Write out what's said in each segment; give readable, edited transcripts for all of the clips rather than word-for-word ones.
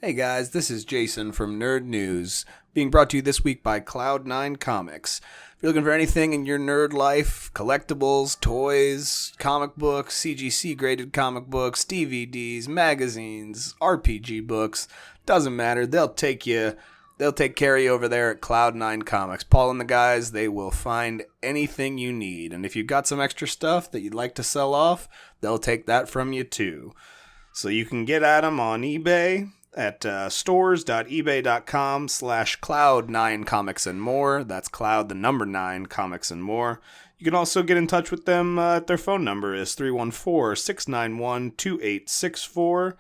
Hey guys, this is Jason from Nerd News, being brought to you this week by Cloud9 Comics. If you're looking for anything in your nerd life, collectibles, toys, comic books, CGC graded comic books, DVDs, magazines, RPG books, doesn't matter, they'll take care of you over there at Cloud9 Comics. Paul and the guys, they will find anything you need, and if you've got some extra stuff that you'd like to sell off, they'll take that from you too. So you can get at them on eBay at stores.ebay.com/cloud9comics and more. That's cloud, the number 9, comics and more. You can also get in touch with them at their phone number is 314-691-2864.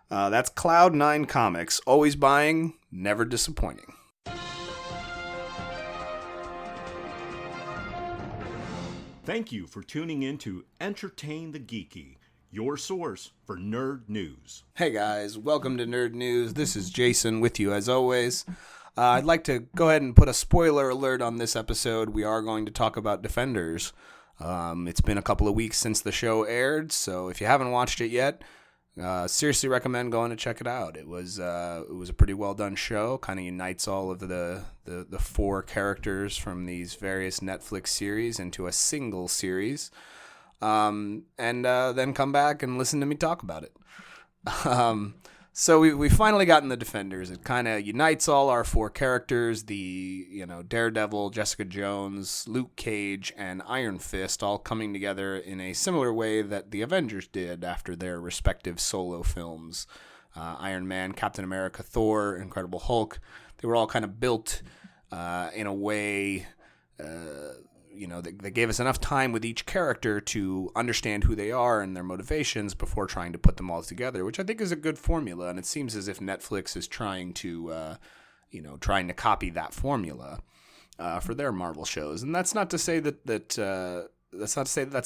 That's Cloud9 Comics. Always buying, never disappointing. Thank you for tuning in to Entertain the Geeky, your source for nerd news. Hey guys, welcome to Nerd News. This is Jason with you as always. I'd like to go ahead and put a spoiler alert on this episode. We are going to talk about Defenders. It's been a couple of weeks since the show aired, so if you haven't watched it yet, seriously recommend going to check it out. It was a pretty well done show. Kind of unites all of the 4 characters from these various Netflix series into a single series. And then come back and listen to me talk about it. So we finally gotten the Defenders. It kind of unites all our 4 characters, Daredevil, Jessica Jones, Luke Cage, and Iron Fist, all coming together in a similar way that the Avengers did after their respective solo films. Iron Man, Captain America, Thor, Incredible Hulk, they were all kind of built in a way... they gave us enough time with each character to understand who they are and their motivations before trying to put them all together, which I think is a good formula. And it seems as if Netflix is trying to copy that formula for their Marvel shows. And that's not to say that's a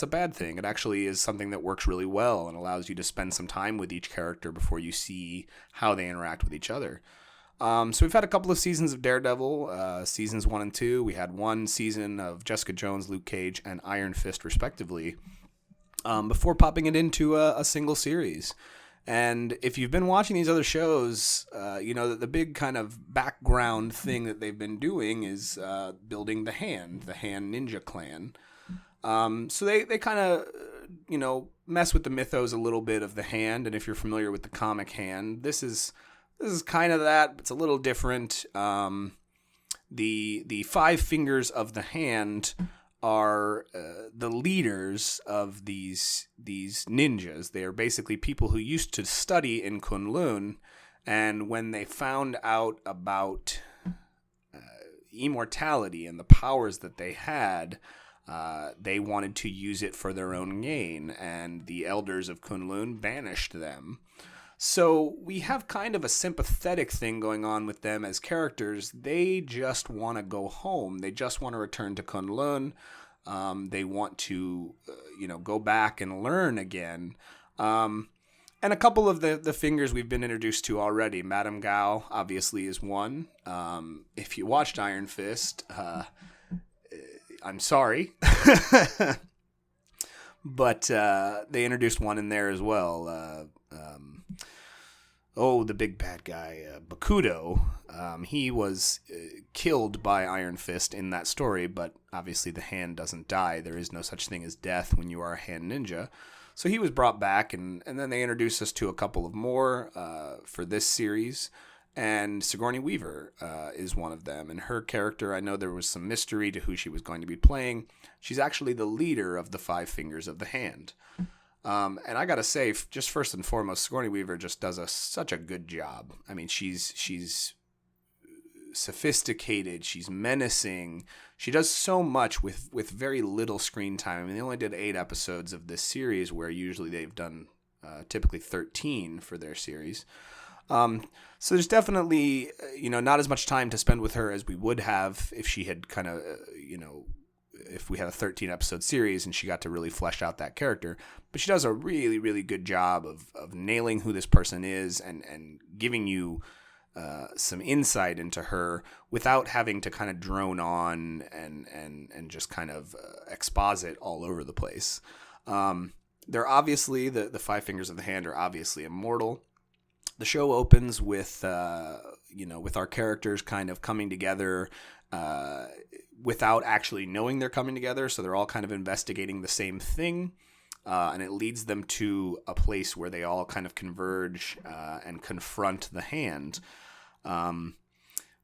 bad thing. It actually is something that works really well and allows you to spend some time with each character before you see how they interact with each other. So we've had a couple of seasons of Daredevil, seasons 1 and 2. We had 1 season of Jessica Jones, Luke Cage, and Iron Fist, respectively, before popping it into a single series. And if you've been watching these other shows, the big kind of background thing that they've been doing is building the Hand Ninja Clan. So they kind of, mess with the mythos a little bit of the Hand. And if you're familiar with the comic Hand, This is kind of that, but it's a little different. The 5 fingers of the Hand are the leaders of these ninjas. They are basically people who used to study in Kunlun, and when they found out about immortality and the powers that they had, they wanted to use it for their own gain, and the elders of Kunlun banished them. So we have kind of a sympathetic thing going on with them as characters. They just want to go home. They just want to return to Kunlun. They want to, go back and learn again. And a couple of the fingers we've been introduced to already. Madame Gao, obviously, is one. If you watched Iron Fist, I'm sorry. But they introduced one in there as well. The big bad guy, Bakudo. He was killed by Iron Fist in that story, but obviously the Hand doesn't die. There is no such thing as death when you are a hand ninja. So he was brought back, and then they introduced us to a couple of more for this series. And Sigourney Weaver is one of them. And her character, I know there was some mystery to who she was going to be playing. She's actually the leader of the 5 fingers of the Hand. And I gotta say, just first and foremost, Sigourney Weaver just does such a good job. I mean, she's sophisticated, she's menacing, she does so much with very little screen time. I mean, they only did 8 episodes of this series, where usually they've done typically 13 for their series. So there's definitely, not as much time to spend with her as we would have if she had kind of, if we had a 13 episode series and she got to really flesh out that character. But she does a really, really good job of nailing who this person is and giving you some insight into her without having to kind of drone on and just kind of exposit all over the place. They're obviously, the 5 fingers of the Hand are obviously immortal. The show opens with with our characters kind of coming together without actually knowing they're coming together. So they're all kind of investigating the same thing. And it leads them to a place where they all kind of converge and confront the Hand.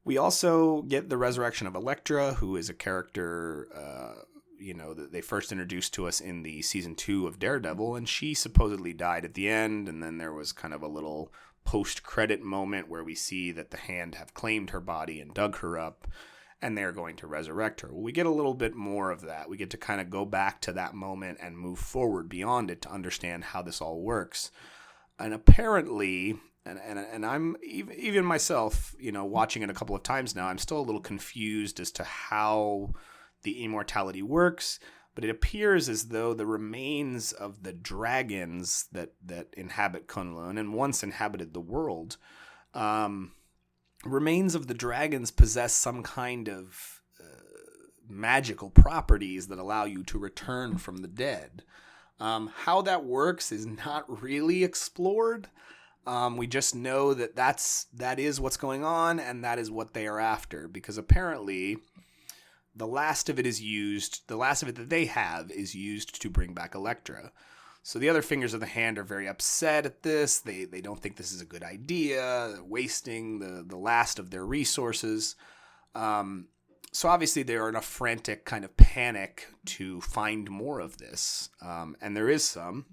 We also get the resurrection of Elektra, who is a character, that they first introduced to us in the season 2 of Daredevil, and she supposedly died at the end, and then there was kind of a little post-credit moment where we see that the Hand have claimed her body and dug her up, and they're going to resurrect her. Well, we get a little bit more of that. We get to kind of go back to that moment and move forward beyond it to understand how this all works. And apparently, and I'm even myself, watching it a couple of times now, I'm still a little confused as to how the immortality works, but it appears as though the remains of the dragons that inhabit Kunlun and once inhabited the world, remains of the dragons possess some kind of magical properties that allow you to return from the dead. How that works is not really explored. We just know that is what's going on, and that is what they are after, because apparently the last of it that they have is used to bring back Elektra. So the other fingers of the Hand are very upset at this. They don't think this is a good idea. They're wasting the last of their resources. So obviously they are in a frantic kind of panic to find more of this. And there is some.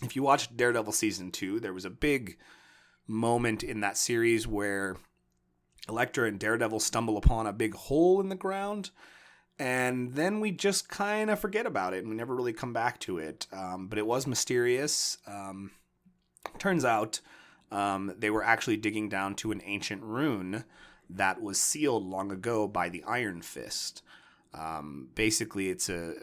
If you watched Daredevil Season 2, there was a big moment in that series where Elektra and Daredevil stumble upon a big hole in the ground, and then we just kind of forget about it, and we never really come back to it. But it was mysterious. Turns out they were actually digging down to an ancient rune that was sealed long ago by the Iron Fist. Basically, it's a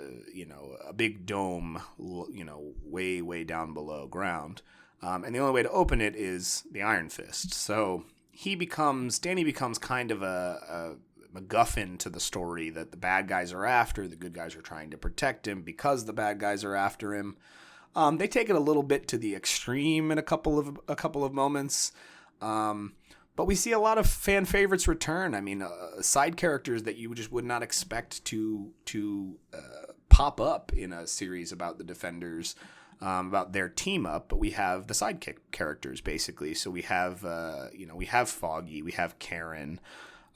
big dome, way down below ground. And the only way to open it is the Iron Fist. So Danny becomes kind of a MacGuffin to the story that the bad guys are after. The good guys are trying to protect him because the bad guys are after him. They take it a little bit to the extreme in a couple of moments. But we see a lot of fan favorites return. I mean, side characters that you just would not expect to pop up in a series about the Defenders, about their team up. But we have the sidekick characters basically. So we have we have Foggy, we have Karen.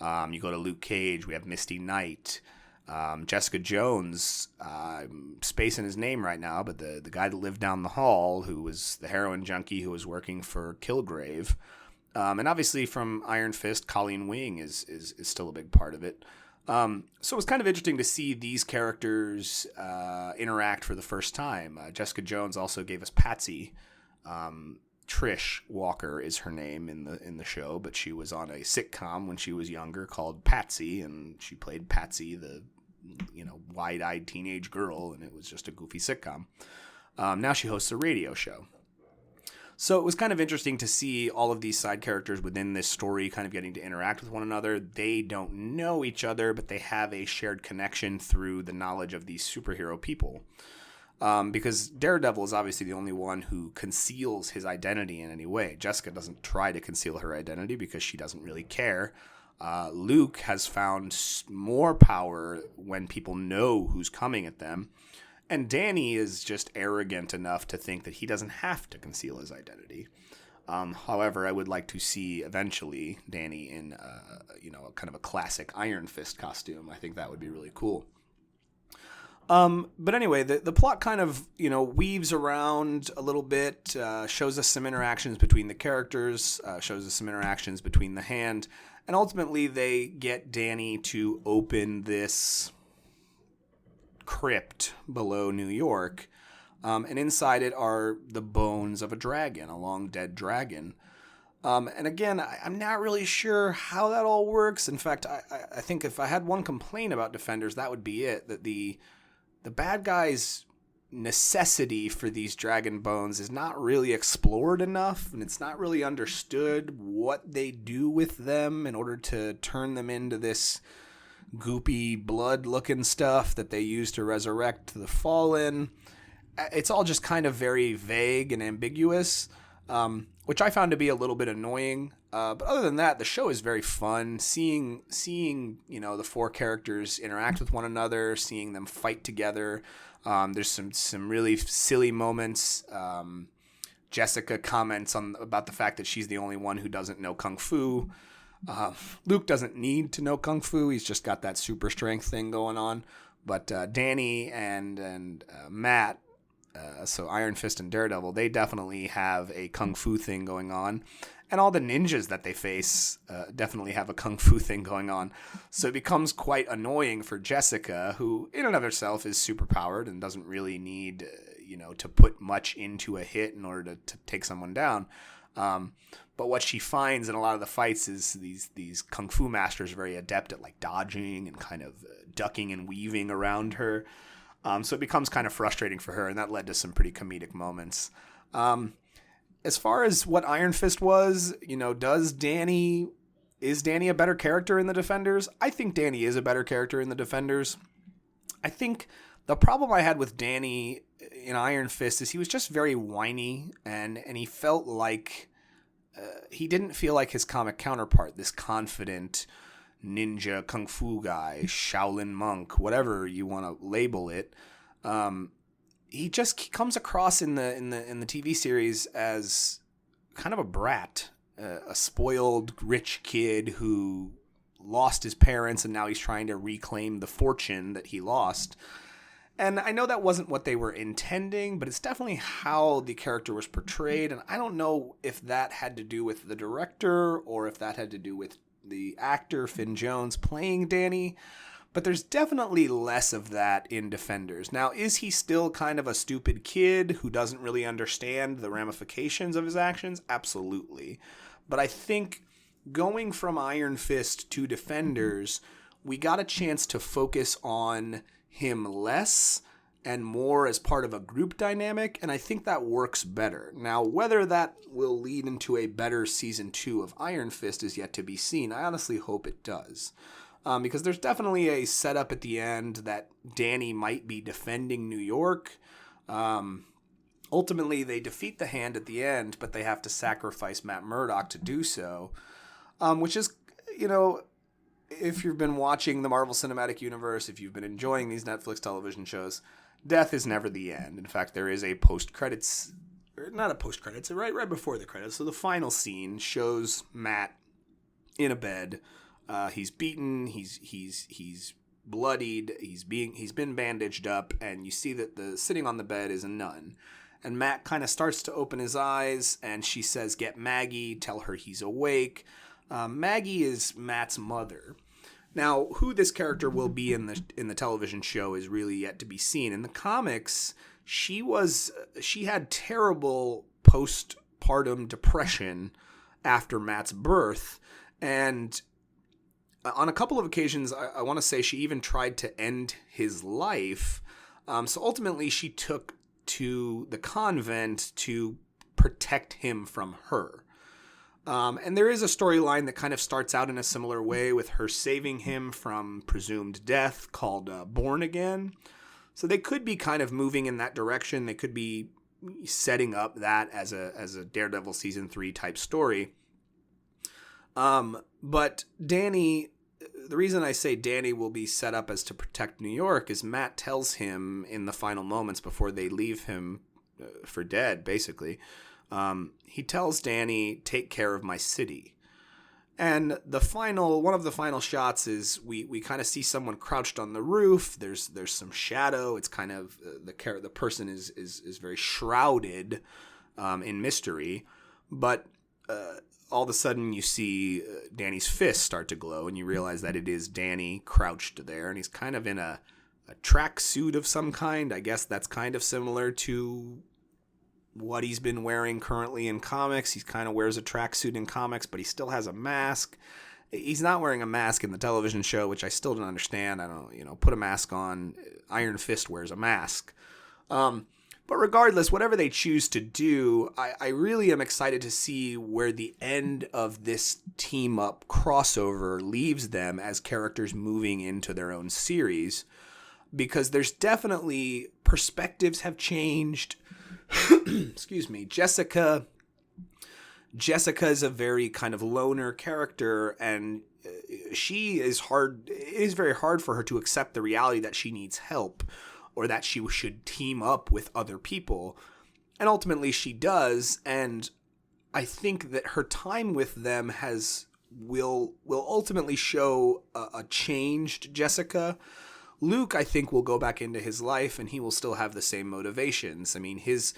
You go to Luke Cage, we have Misty Knight, Jessica Jones. I'm spacing his name right now, but the guy that lived down the hall, who was the heroin junkie who was working for Kilgrave. And obviously from Iron Fist, Colleen Wing is still a big part of it. So it was kind of interesting to see these characters interact for the first time. Jessica Jones also gave us Patsy. Trish Walker is her name in the show, but she was on a sitcom when she was younger called Patsy, and she played Patsy, the wide-eyed teenage girl, and it was just a goofy sitcom. Now she hosts a radio show. So it was kind of interesting to see all of these side characters within this story kind of getting to interact with one another. They don't know each other, but they have a shared connection through the knowledge of these superhero people. Because Daredevil is obviously the only one who conceals his identity in any way. Jessica doesn't try to conceal her identity because she doesn't really care. Luke has found more power when people know who's coming at them. And Danny is just arrogant enough to think that he doesn't have to conceal his identity. However, I would like to see eventually Danny in kind of a classic Iron Fist costume. I think that would be really cool. But anyway, the plot kind of, weaves around a little bit, shows us some interactions between the characters, shows us some interactions between the Hand, and ultimately they get Danny to open this crypt below New York, and inside it are the bones of a dragon, a long dead dragon. And again, I'm not really sure how that all works. In fact, I think if I had one complaint about Defenders, that would be it, that the bad guys' necessity for these dragon bones is not really explored enough, and it's not really understood what they do with them in order to turn them into this goopy blood-looking stuff that they use to resurrect the fallen. It's all just kind of very vague and ambiguous. What which I found to be a little bit annoying. But other than that, the show is very fun. Seeing the four characters interact with one another, seeing them fight together. There's some really silly moments. Jessica comments about the fact that she's the only one who doesn't know kung fu. Luke doesn't need to know kung fu. He's just got that super strength thing going on. But Danny and Matt, so Iron Fist and Daredevil, they definitely have a kung fu thing going on. And all the ninjas that they face definitely have a kung fu thing going on. So it becomes quite annoying for Jessica, who in and of herself is super powered and doesn't really need to put much into a hit in order to take someone down. But what she finds in a lot of the fights is these kung fu masters are very adept at like dodging and kind of ducking and weaving around her. So it becomes kind of frustrating for her, and that led to some pretty comedic moments. As far as what Iron Fist was, is Danny a better character in the Defenders? I think Danny is a better character in the Defenders. I think the problem I had with Danny in Iron Fist is he was just very whiny, and he felt like he didn't feel like his comic counterpart, this confident ninja kung fu guy, Shaolin monk, whatever you want to label it. He just comes across in the TV series as kind of a brat, a spoiled rich kid who lost his parents and now he's trying to reclaim the fortune that he lost. And I know that wasn't what they were intending, but it's definitely how the character was portrayed. And I don't know if that had to do with the director or if that had to do with the actor, Finn Jones, playing Danny. But there's definitely less of that in Defenders. Now, is he still kind of a stupid kid who doesn't really understand the ramifications of his actions? Absolutely. But I think going from Iron Fist to Defenders, we got a chance to focus on him less and more as part of a group dynamic, and I think that works better. Now, whether that will lead into a better season 2 of Iron Fist is yet to be seen. I honestly hope it does. Because there's definitely a setup at the end that Danny might be defending New York. Ultimately, they defeat the Hand at the end, but they have to sacrifice Matt Murdock to do so. Which is, if you've been watching the Marvel Cinematic Universe, if you've been enjoying these Netflix television shows, death is never the end. In fact, there is a post-credits, or not a post-credits, right before the credits. So the final scene shows Matt in a bed. He's beaten, he's bloodied, he's been bandaged up, and you see that sitting on the bed is a nun. And Matt kind of starts to open his eyes, and she says, "Get Maggie, tell her he's awake." Maggie is Matt's mother. Now, who this character will be in the television show is really yet to be seen. In the comics, she had terrible postpartum depression after Matt's birth, and on a couple of occasions, I want to say she even tried to end his life. So ultimately, she took to the convent to protect him from her. And there is a storyline that kind of starts out in a similar way with her saving him from presumed death called Born Again. So they could be kind of moving in that direction. They could be setting up that as a Daredevil season 3 type story. But Danny, the reason I say Danny will be set up as to protect New York is Matt tells him in the final moments before they leave him for dead, basically. He tells Danny, "Take care of my city." And one of the final shots is we kind of see someone crouched on the roof. There's some shadow. It's kind of the person is very shrouded in mystery, but all of a sudden you see Danny's fist start to glow, and you realize that it is Danny crouched there, and he's kind of in a tracksuit of some kind. I guess that's kind of similar to what he's been wearing currently in comics. He kind of wears a tracksuit in comics, but he still has a mask. He's not wearing a mask in the television show, which I still don't understand. I don't, put a mask on. Iron Fist wears a mask. But regardless, whatever they choose to do, I really am excited to see where the end of this team-up crossover leaves them as characters moving into their own series. Because there's definitely, perspectives have changed. Excuse me. Jessica Jessica is a very kind of loner character, and it is very hard for her to accept the reality that she needs help or that she should team up with other people. And ultimately she does, and I think that her time with them will ultimately show a changed Jessica. Luke, I think, will go back into his life, and he will still have the same motivations. I mean, his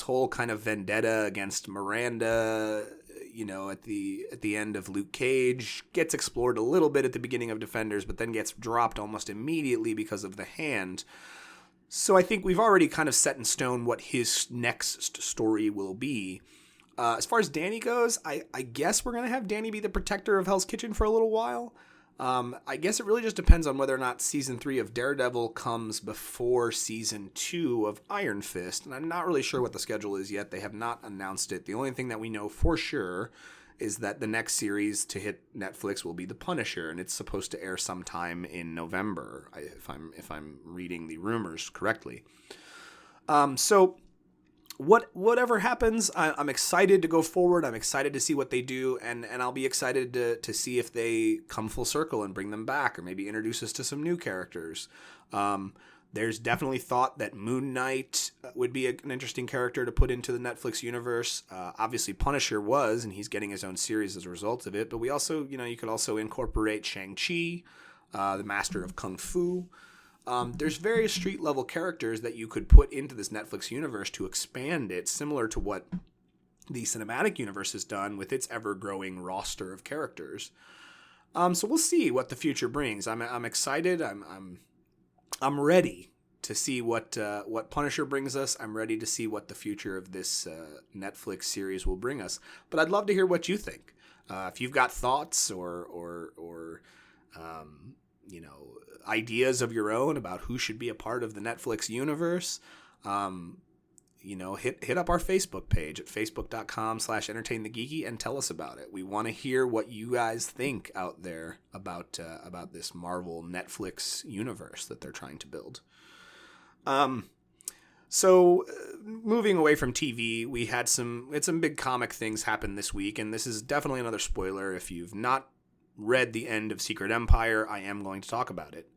whole kind of vendetta against Miranda, at the end of Luke Cage, gets explored a little bit at the beginning of Defenders, but then gets dropped almost immediately because of the Hand. So I think we've already kind of set in stone what his next story will be. As far as Danny goes, I guess we're going to have Danny be the protector of Hell's Kitchen for a little while. I guess it really just depends on whether or not Season 3 of Daredevil comes before Season 2 of Iron Fist, and I'm not really sure what the schedule is yet. They have not announced it. The only thing that we know for sure is that the next series to hit Netflix will be The Punisher, and it's supposed to air sometime in November, if I'm reading the rumors correctly. So whatever happens, I'm excited to go forward. I'm excited to see what they do, and I'll be excited to see if they come full circle and bring them back, or maybe introduce us to some new characters. There's definitely thought that Moon Knight would be an interesting character to put into the Netflix universe. Obviously, Punisher was, and he's getting his own series as a result of it. But we also, you could also incorporate Shang-Chi, the Master of Kung Fu. There's various street-level characters that you could put into this Netflix universe to expand it, similar to what the cinematic universe has done with its ever-growing roster of characters. So we'll see what the future brings. I'm excited. I'm ready to see what Punisher brings us. I'm ready to see what the future of this Netflix series will bring us. But I'd love to hear what you think. If you've got thoughts or ideas of your own about who should be a part of the Netflix universe, hit up our Facebook page at facebook.com/entertainthegeeky and tell us about it. We want to hear what you guys think out there about this Marvel Netflix universe that they're trying to build. So moving away from TV, we had some big comic things happen this week, and this is definitely another spoiler. If you've not read the end of Secret Empire, I am going to talk about it.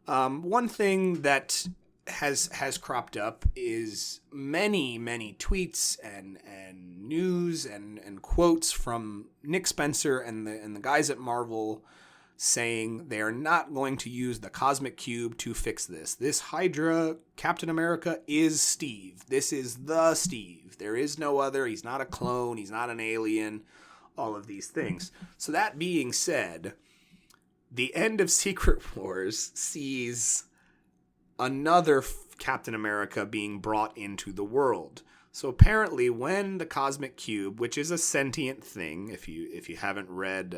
One thing that has cropped up is many tweets and news and quotes from Nick Spencer and the guys at Marvel saying they are not going to use the Cosmic Cube to fix this. This Hydra Captain America is Steve. This is the Steve. There is no other. He's not a clone. He's not an alien. All of these things. So that being said, the end of Secret Wars sees another Captain America being brought into the world. So apparently when the Cosmic Cube, which is a sentient thing, if you haven't read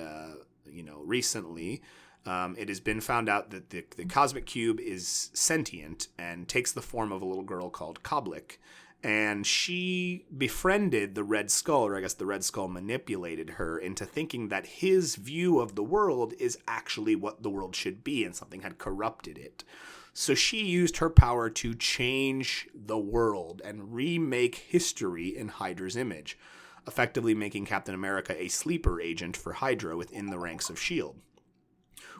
recently, it has been found out that the Cosmic Cube is sentient and takes the form of a little girl called Koblik. And she befriended the Red Skull, or I guess the Red Skull manipulated her into thinking that his view of the world is actually what the world should be, and something had corrupted it. So she used her power to change the world and remake history in Hydra's image, effectively making Captain America a sleeper agent for Hydra within the ranks of S.H.I.E.L.D.,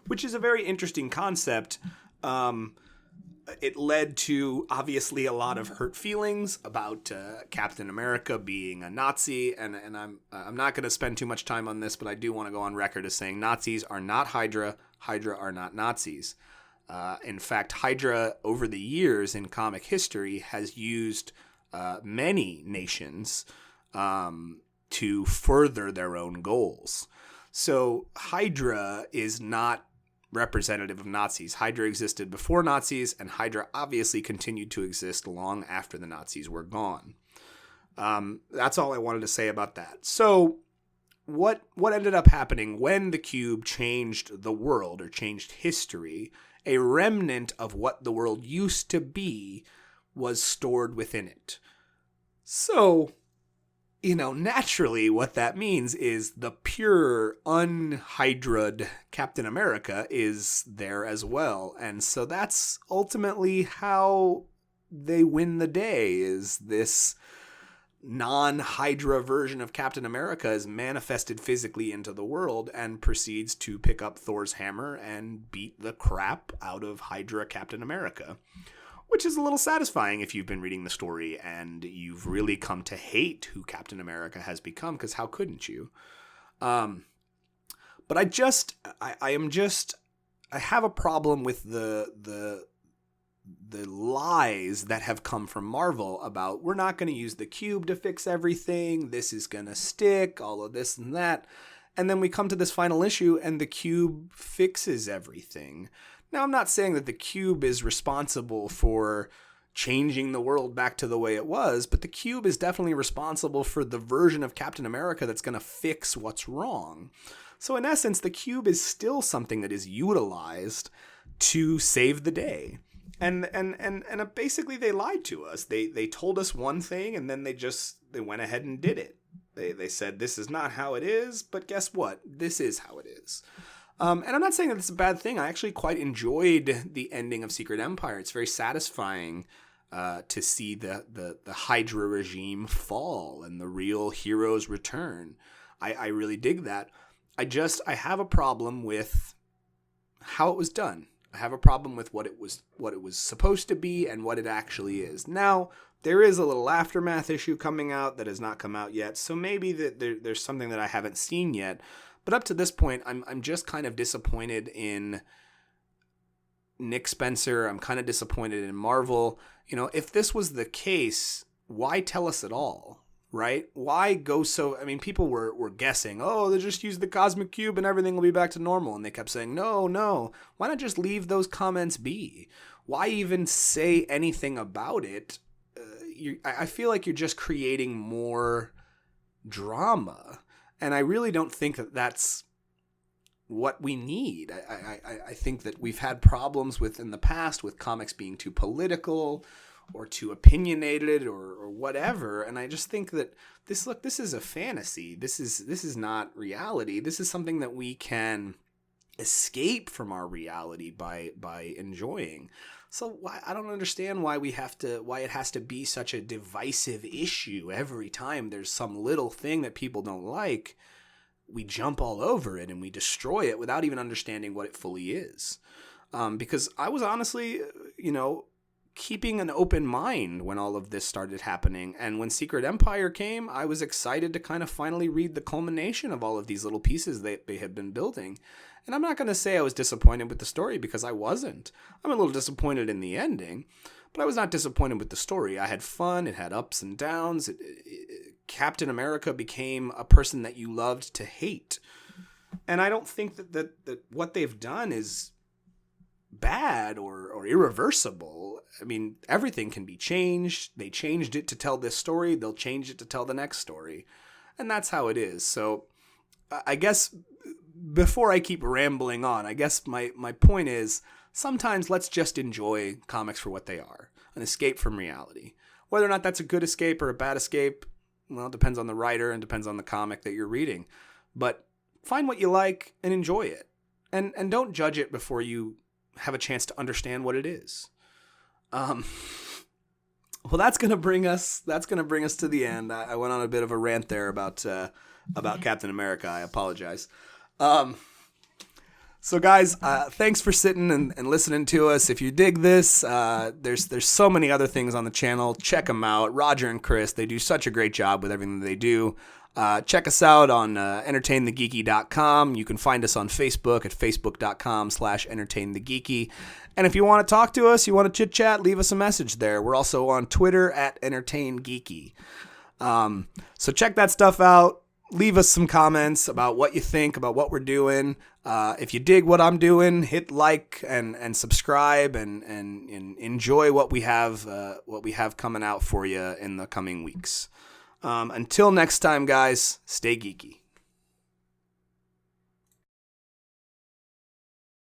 which is a very interesting concept. It led to, obviously, a lot of hurt feelings about Captain America being a Nazi, and I'm not going to spend too much time on this, but I do want to go on record as saying Nazis are not Hydra. Hydra are not Nazis. In fact, Hydra, over the years in comic history, has used many nations to further their own goals. So Hydra is not representative of Nazis. Hydra existed before Nazis, and Hydra obviously continued to exist long after the Nazis were gone. That's all I wanted to say about that. So what ended up happening when the cube changed the world, or changed history, a remnant of what the world used to be was stored within it. So, naturally what that means is the pure, unhydrad Captain America is there as well. And so that's ultimately how they win the day, is this non-Hydra version of Captain America is manifested physically into the world and proceeds to pick up Thor's hammer and beat the crap out of Hydra Captain America, which is a little satisfying if you've been reading the story and you've really come to hate who Captain America has become, because how couldn't you? But I have a problem with the lies that have come from Marvel about, we're not going to use the cube to fix everything, this is going to stick, all of this and that. And then we come to this final issue and the cube fixes everything. Now, I'm not saying that the cube is responsible for changing the world back to the way it was, but the cube is definitely responsible for the version of Captain America that's going to fix what's wrong. So in essence, the cube is still something that is utilized to save the day. And basically they lied to us. They told us one thing and then they went ahead and did it. They said this is not how it is, but guess what? This is how it is. And I'm not saying that it's a bad thing. I actually quite enjoyed the ending of Secret Empire. It's very satisfying to see the Hydra regime fall and the real heroes return. I really dig that. I have a problem with how it was done. I have a problem with what it was supposed to be and what it actually is. Now, there is a little aftermath issue coming out that has not come out yet, so maybe there's something that I haven't seen yet. But up to this point, I'm just kind of disappointed in Nick Spencer. I'm kind of disappointed in Marvel. You know, if this was the case, why tell us at all? Right? Why go so... I mean, people were guessing, oh, they'll just use the Cosmic Cube and everything will be back to normal. And they kept saying, no. Why not just leave those comments be? Why even say anything about it? I feel like you're just creating more drama. And I really don't think that that's what we need. I think that we've had problems in the past with comics being too political or too opinionated or whatever. And I just think that this is a fantasy. This is not reality. This is something that we can escape from our reality by enjoying. So I don't understand why it has to be such a divisive issue every time there's some little thing that people don't like. We jump all over it and we destroy it without even understanding what it fully is. Because I was honestly, keeping an open mind when all of this started happening. And when Secret Empire came, I was excited to kind of finally read the culmination of all of these little pieces that they had been building. And I'm not going to say I was disappointed with the story, because I wasn't. I'm a little disappointed in the ending, but I was not disappointed with the story. I had fun. It had ups and downs. Captain America became a person that you loved to hate. And I don't think that what they've done is bad or irreversible. I mean, everything can be changed. They changed it to tell this story. They'll change it to tell the next story. And that's how it is. So I guess before I keep rambling on, I guess my point is, sometimes let's just enjoy comics for what they are, an escape from reality. Whether or not that's a good escape or a bad escape, well, it depends on the writer and depends on the comic that you're reading. But find what you like and enjoy it. And don't judge it before you have a chance to understand what it is. Well, that's gonna bring us to the end. I went on a bit of a rant there about Captain America. I apologize. So guys, thanks for sitting and listening to us. If you dig this, there's so many other things on the channel. Check them out. Roger and Chris, they do such a great job with everything that they do. Check us out on entertainthegeeky.com. You can find us on Facebook at facebook.com/entertainthegeeky. And if you want to talk to us, you want to chit chat, leave us a message there. We're also on Twitter at entertaingeeky. So check that stuff out. Leave us some comments about what you think about what we're doing. If you dig what I'm doing, hit like and subscribe and enjoy what we have coming out for you in the coming weeks. Until next time, guys, stay geeky.